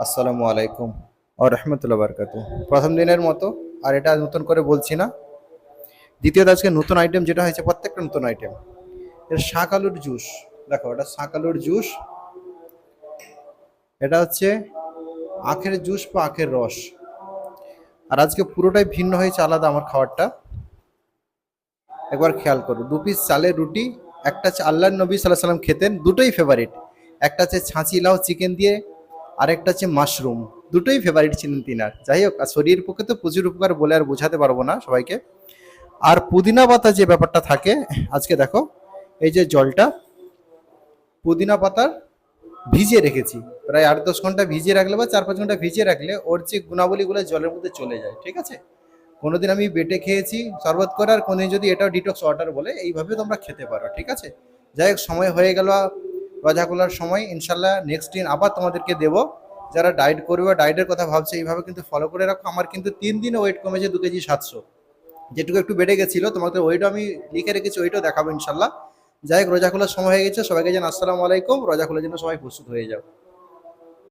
আসসালামু আলাইকুম ও রহমতুল্লাহ বারকাতু। প্রথম দিনের মতো আর এটা নতুন করে বলছি না। দ্বিতীয়ত আজকে নতুন আইটেম যেটা হয়েছে, প্রত্যেকটা নতুন আইটেম। এর শাক আলুর জুস। দেখো, এটা শাক আলুর জুস। এটা হচ্ছে আখের জুস বা আখের রস। আর আজকে পুরোটাই ভিন্ন হয়েছে, আলাদা আমার খাবারটা। একবার খেয়াল করো, 2 পিস চালের রুটি। একটা হচ্ছে আল্লাহর নবী সাল্লাহ সাল্লাম খেতেন, দুটোই ফেভারিট। একটা হচ্ছে ছাঁচি লাউ চিকেন দিয়ে, আরেকটা হচ্ছে মাশরুম। দুটোই ফেভারিট ছিলেন তিনার। যাই হোক, আর শরীরের পক্ষে তো প্রচুর উপকার, বলে আর বোঝাতে পারবো না সবাইকে। আর পুদিনা পাতা যে ব্যাপারটা থাকে, আজকে দেখো, এই যে জলটা পুদিনা পাতার ভিজিয়ে রেখেছি। প্রায় 8-10 ঘন্টা ভিজিয়ে রাখলে বা 4-5 ঘন্টা ভিজিয়ে রাখলে ওর যে গুণাবলীগুলো জলের মধ্যে চলে যায়, ঠিক আছে। কোনোদিন আমি বেটে খেয়েছি শরবত করে, আর কোনোদিন যদি এটাও ডিটক্স ওয়াটার বলে, এইভাবে তোমরা খেতে পারো, ঠিক আছে। যাই হোক, সময় হয়ে গেল রোজা খোলার সময়। ইনশাল্লাহ নেক্সট দিন আবার তোমাদেরকে দেবো। যারা ডায়েট করবে, ডায়েটের কথা ভাবছে, এইভাবে কিন্তু ফলো করে রাখো। আমার কিন্তু 3 দিনে ওয়েট কমেছে 2 কেজি 700। যেটুকু একটু বেড়ে গেছিলো, তোমাদের ওইটাও আমি লিখে রেখেছি, ওইটাও দেখাবো ইনশাল্লাহ। যাই হোক, রোজা খোলার সময় হয়ে গেছে। সবাইকে জানাই আসসালামু আলাইকুম। রোজা খোলার জন্য সবাই প্রস্তুত হয়ে যাও।